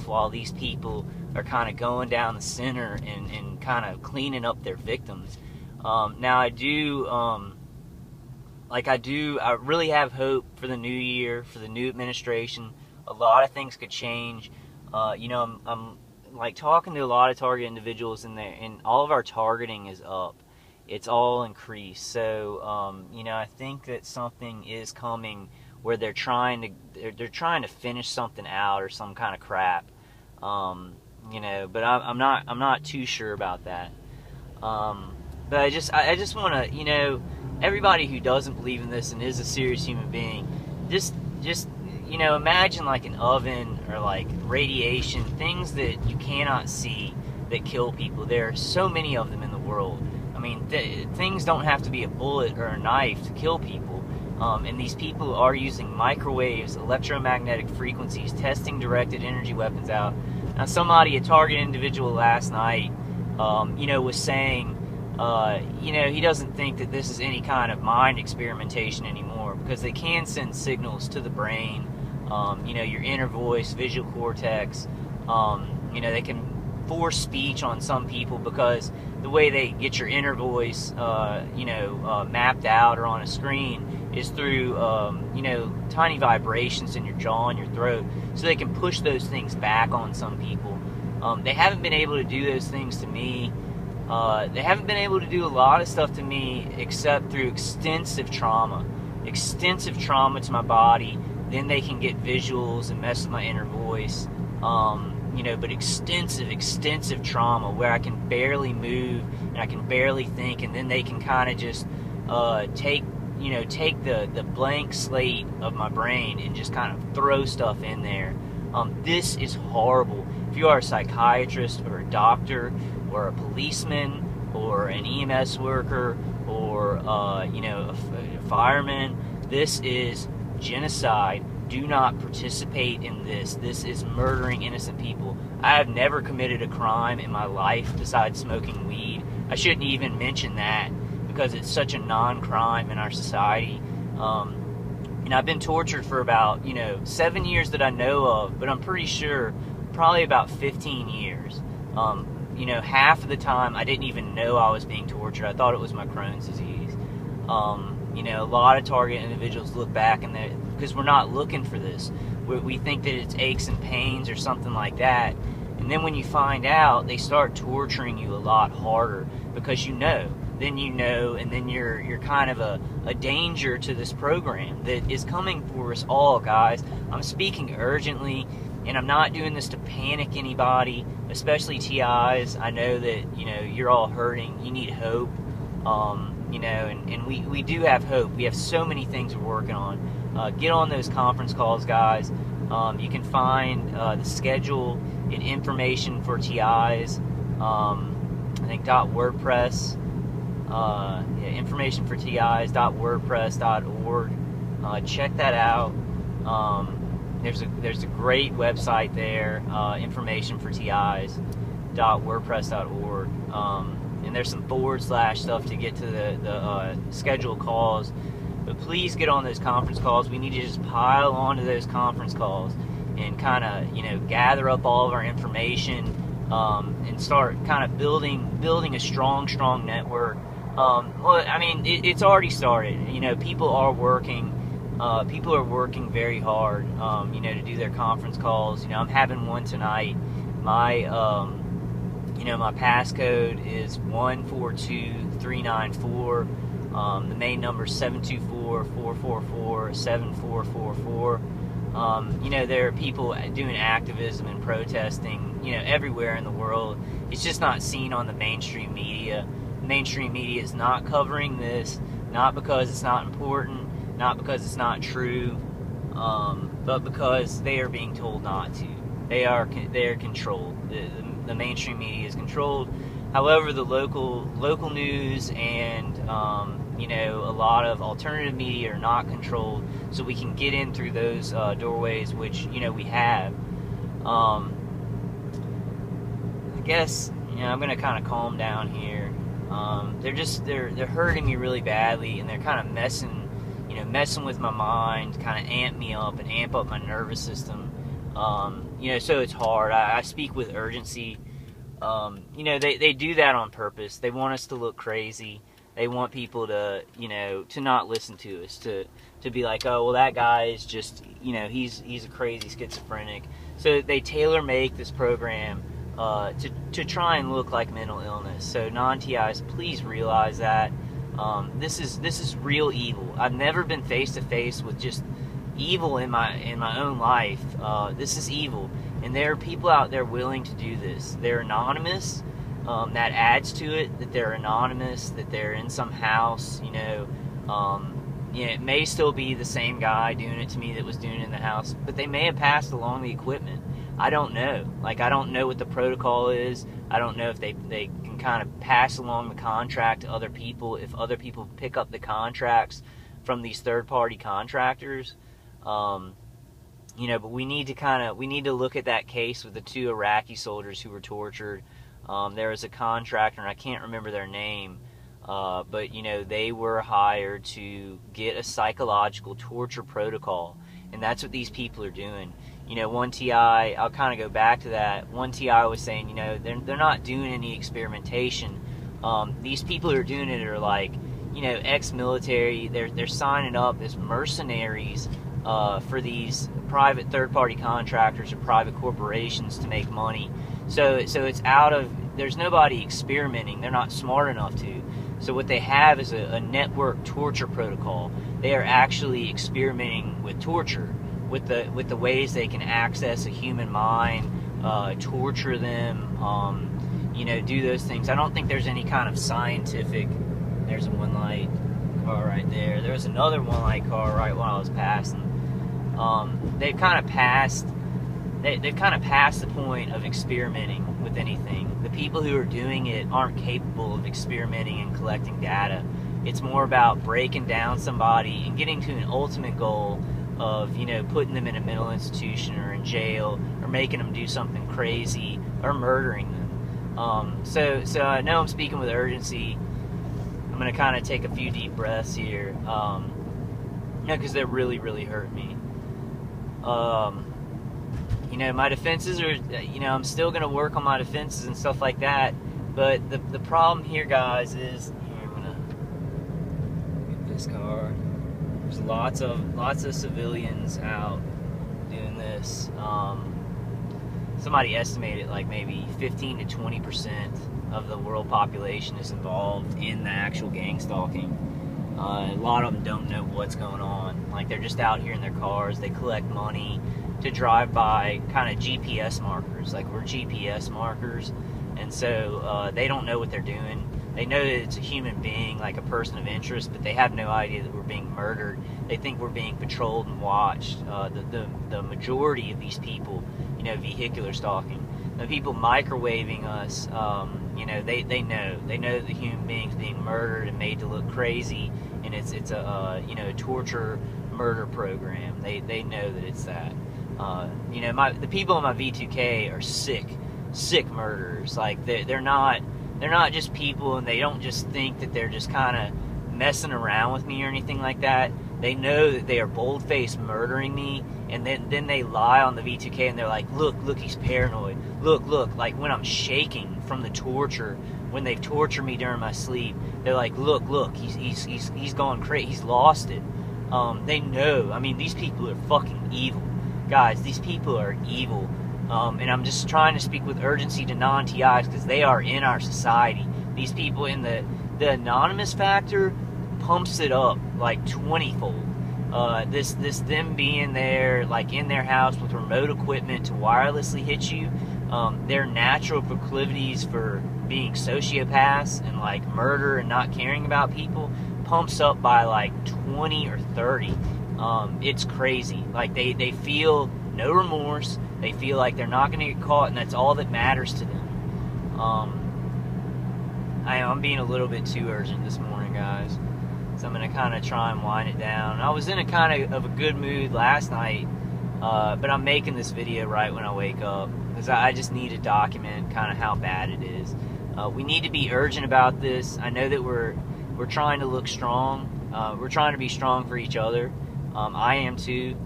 while these people are kind of going down the center and kind of cleaning up their victims. Now I really have hope for the new year, for the new administration. A lot of things could change. I'm like talking to a lot of target individuals in there, and all of our targeting is up. It's all increased. So, I think that something is coming where they're trying to finish something out or some kind of crap. But I'm not too sure about that. But I just want to, everybody who doesn't believe in this and is a serious human being, just imagine like an oven or like radiation, things that you cannot see that kill people. There are so many of them in the world. I mean, things don't have to be a bullet or a knife to kill people. And these people are using microwaves, electromagnetic frequencies, testing directed energy weapons out. Now, a target individual last night, was saying, he doesn't think that this is any kind of mind experimentation anymore, because they can send signals to the brain, your inner voice, visual cortex. They can force speech on some people because the way they get your inner voice, mapped out or on a screen is through, tiny vibrations in your jaw and your throat, so they can push those things back on some people. They haven't been able to do those things to me. They haven't been able to do a lot of stuff to me except through extensive trauma to my body. Then they can get visuals and mess with my inner voice. But extensive trauma where I can barely move and I can barely think, and then they can kind of just take the blank slate of my brain and just kind of throw stuff in there. This is horrible. If you are a psychiatrist or a doctor or a policeman or an EMS worker or a fireman, this is genocide. Do not participate in this. This is murdering innocent people. I have never committed a crime in my life besides smoking weed. I shouldn't even mention that because it's such a non-crime in our society. I've been tortured for about 7 years that I know of, but I'm pretty sure probably about 15 years. Half of the time I didn't even know I was being tortured. I thought it was my Crohn's disease. A lot of target individuals look back and because we're not looking for this. We think that it's aches and pains or something like that. And then when you find out, they start torturing you a lot harder because then and then you're kind of a danger to this program that is coming for us all, guys. I'm speaking urgently, and I'm not doing this to panic anybody, especially TIs. I know that, you're all hurting. You need hope. And we do have hope. We have so many things we're working on. Get on those conference calls, guys. You can find the schedule and information for TIs. I think .wordpress. Information for TIs.wordpress.org. Check that out. There's a great website there. Information for TIs.wordpress.org. And there's some / stuff to get to the scheduled calls. But please get on those conference calls. We need to just pile onto those conference calls and kind of, gather up all of our information and start kind of building a strong network. It's already started. People are working very hard, to do their conference calls. I'm having one tonight. My passcode is 142394. The main number is 724-444-7444. There are people doing activism and protesting, everywhere in the world. It's just not seen on the mainstream media. The mainstream media is not covering this, not because it's not important, not because it's not true, but because they are being told not to. They are controlled. The mainstream media is controlled. However, the local news and a lot of alternative media are not controlled, so we can get in through those doorways, which we have. I guess I'm gonna kind of calm down here. They're hurting me really badly, and they're kind of messing with my mind, kind of amp me up and amp up my nervous system. You know, so it's hard. I speak with urgency. You know, they do that on purpose. They want us to look crazy. They want people to, you know, to not listen to us, to be like, oh, well, that guy is just, you know, he's a crazy schizophrenic. So they tailor make this program to try and look like mental illness. So non-TIs, please realize that this is real evil. I've never been face to face with just evil in my own life. This is evil, and there are people out there willing to do this. They're anonymous. That adds to it that they're anonymous, that they're in some house, you know. You know, it may still be the same guy doing it to me that was doing it in the house, but they may have passed along the equipment. I don't know. Like, I don't know what the protocol is. I don't know if they can kind of pass along the contract to other people, if other people pick up the contracts from these third-party contractors. You know, but we need to look at that case with the 2 Iraqi soldiers who were tortured. There was a contractor, and I can't remember their name, but, you know, they were hired to get a psychological torture protocol, and that's what these people are doing. You know, one TI, I'll kind of go back to that, one TI was saying, you know, they're not doing any experimentation. These people who are doing it are like, you know, ex-military. They're signing up as mercenaries for these private third-party contractors or private corporations to make money. So it's out of, there's nobody experimenting. They're not smart enough to. So what they have is a network torture protocol. They are actually experimenting with torture, with the ways they can access a human mind, torture them, you know, do those things. I don't think there's any kind of scientific. There's a one light car right there. There's another one light car right when I was passing. They've kind of passed the point of experimenting with anything. The people who are doing it aren't capable of experimenting and collecting data. It's more about breaking down somebody and getting to an ultimate goal of, you know, putting them in a mental institution or in jail, or making them do something crazy, or murdering them. So I know I'm speaking with urgency. I'm going to kind of take a few deep breaths here, you know, because they're really, really hurting me. You know, my defenses are, you know, I'm still going to work on my defenses and stuff like that, but the problem here, guys, is, here, I'm going to get this car. There's lots of civilians out doing this. Somebody estimated like maybe 15 to 20% of the world population is involved in the actual gang stalking. A lot of them don't know what's going on. Like, they're just out here in their cars. They collect money to drive by kind of GPS markers. Like, we're GPS markers. And so they don't know what they're doing. They know that it's a human being, like a person of interest, but they have no idea that we're being murdered. They think we're being patrolled and watched. The majority of these people, you know, vehicular stalking. The people microwaving us, you know, they know that the human being's being murdered and made to look crazy, and it's a you know, torture murder program. They know that it's that. You know, the people in my V2K are sick murderers. Like, they're not just people, and they don't just think that they're just kind of messing around with me or anything like that. They know that they are bold-faced murdering me, and then they lie on the V2K, and they're like, look, he's paranoid. Look, like when I'm shaking from the torture, when they torture me during my sleep, they're like, look, he's gone crazy, he's lost it. They know. I mean, these people are fucking evil. Guys, these people are evil. And I'm just trying to speak with urgency to non-TIs, because they are in our society. These people in the anonymous factor pumps it up like 20-fold. This them being there, like in their house with remote equipment to wirelessly hit you, their natural proclivities for being sociopaths and like murder and not caring about people pumps up by like 20 or 30. It's crazy. Like, they feel no remorse. They feel like they're not going to get caught, and that's all that matters to them. I'm being a little bit too urgent this morning, guys. So I'm going to kind of try and wind it down. I was in a kind of a good mood last night, but I'm making this video right when I wake up, because I just need to document kind of how bad it is. We need to be urgent about this. I know that we're trying to look strong. We're trying to be strong for each other. I am too.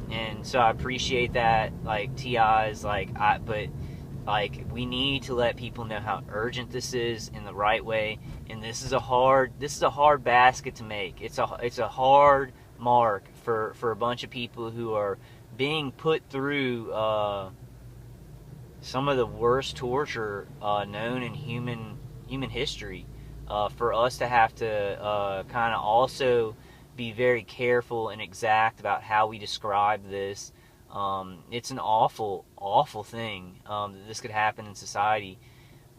And so I appreciate that. Like TI's, but like we need to let people know how urgent this is in the right way. And this is a hard basket to make. It's a hard mark for a bunch of people who are being put through some of the worst torture known in human history. For us to have to kind of also be very careful and exact about how we describe this. It's an awful, awful thing that this could happen in society.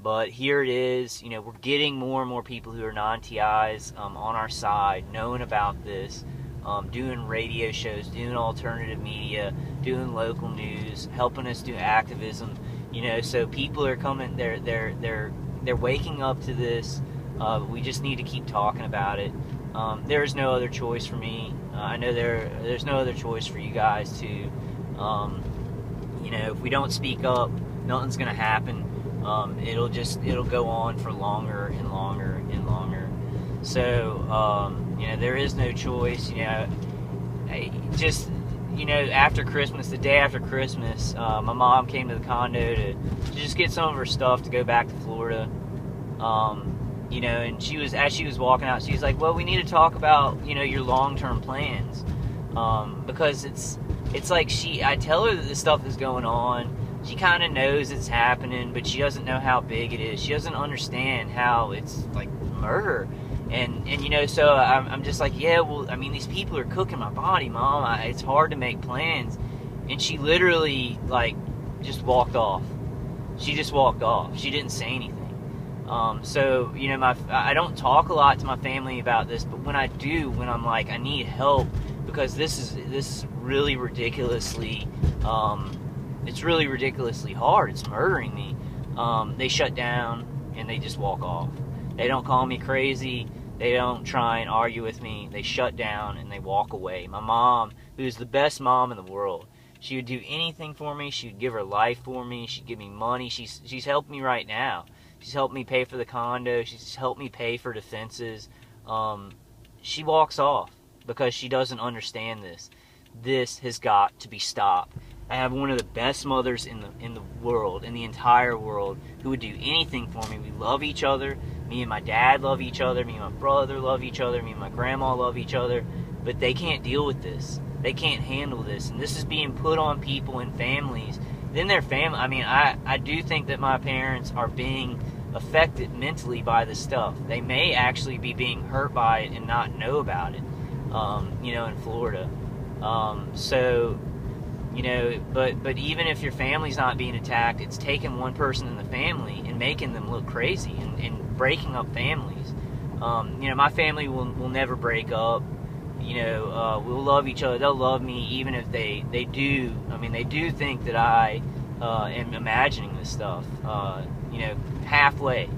But here it is. You know, we're getting more and more people who are non-TIs on our side, knowing about this, doing radio shows, doing alternative media, doing local news, helping us do activism. You know, so people are coming. They're waking up to this. We just need to keep talking about it. There's no other choice for me. I know there's no other choice for you guys to. You know, if we don't speak up, nothing's gonna happen. It'll go on for longer and longer and longer. So you know, there is no choice. You know, after Christmas, the day after Christmas, my mom came to the condo to just get some of her stuff to go back to Florida. You know, and as she was walking out, she was like, well, we need to talk about, you know, your long-term plans. Because it's like I tell her that this stuff is going on. She kind of knows it's happening, but she doesn't know how big it is. She doesn't understand how it's like murder. And you know, so I'm just like, yeah, well, I mean, these people are cooking my body, Mom. It's hard to make plans. And she literally, like, just walked off. She just walked off. She didn't say anything. So, you know, I don't talk a lot to my family about this, but when I do, when I'm like, I need help, because this is really ridiculously, it's really ridiculously hard. It's murdering me. They shut down and they just walk off. They don't call me crazy. They don't try and argue with me. They shut down and they walk away. My mom, who's the best mom in the world, she would do anything for me. She would give her life for me. She'd give me money. She's helped me right now. She's helped me pay for the condo. She's helped me pay for defenses. She walks off because she doesn't understand this. This has got to be stopped. I have one of the best mothers in the world, in the entire world, who would do anything for me. We love each other. Me and my dad love each other. Me and my brother love each other. Me and my grandma love each other. But they can't deal with this. They can't handle this. And this is being put on people and families. Then their family, I mean, I do think that my parents are being affected mentally by this stuff. They may actually be being hurt by it and not know about it, you know, in Florida. So, you know, but even if your family's not being attacked, it's taking one person in the family and making them look crazy and breaking up families. You know, my family will never break up. You know, we'll love each other. They'll love me even if they do. I mean, they do think that I am imagining this stuff. You know, halfway.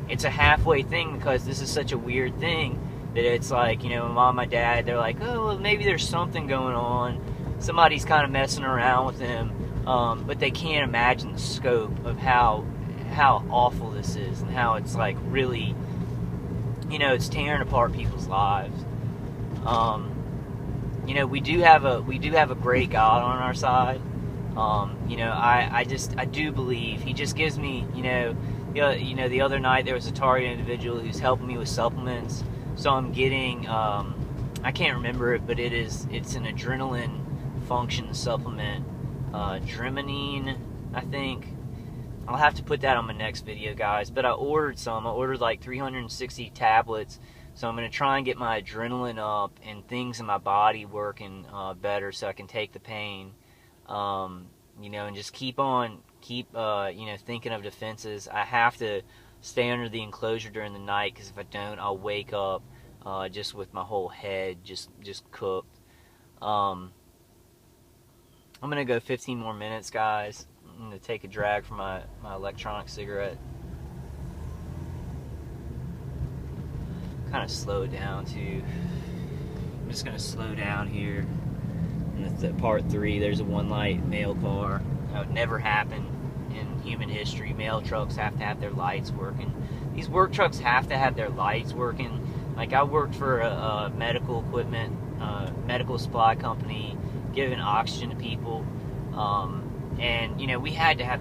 It's a halfway thing because this is such a weird thing that it's like, you know, my mom, my dad, they're like, oh, well, maybe there's something going on. Somebody's kind of messing around with him. But they can't imagine the scope of how awful this is and how it's like really, you know, it's tearing apart people's lives. You know, we do have a great God on our side. You know, I do believe He just gives me, you know, the other night there was a Target individual who's helping me with supplements. So I'm getting, I can't remember it, but it's an adrenaline function supplement, Dreamine, I think. I'll have to put that on my next video, guys. But I ordered some. I ordered like 360 tablets. So I'm going to try and get my adrenaline up and things in my body working better so I can take the pain. You know, and just keep you know, thinking of defenses. I have to stay under the enclosure during the night because if I don't, I'll wake up just with my whole head just cooked. I'm going to go 15 more minutes, guys. I'm going to take a drag from my electronic cigarette. Kind of slow down too. I'm just going to slow down here. And part 3, there's a one-light mail car. That would never happen in human history. Mail trucks have to have their lights working. These work trucks have to have their lights working. Like, I worked for a medical equipment, medical supply company giving oxygen to people. And, you know, we had to have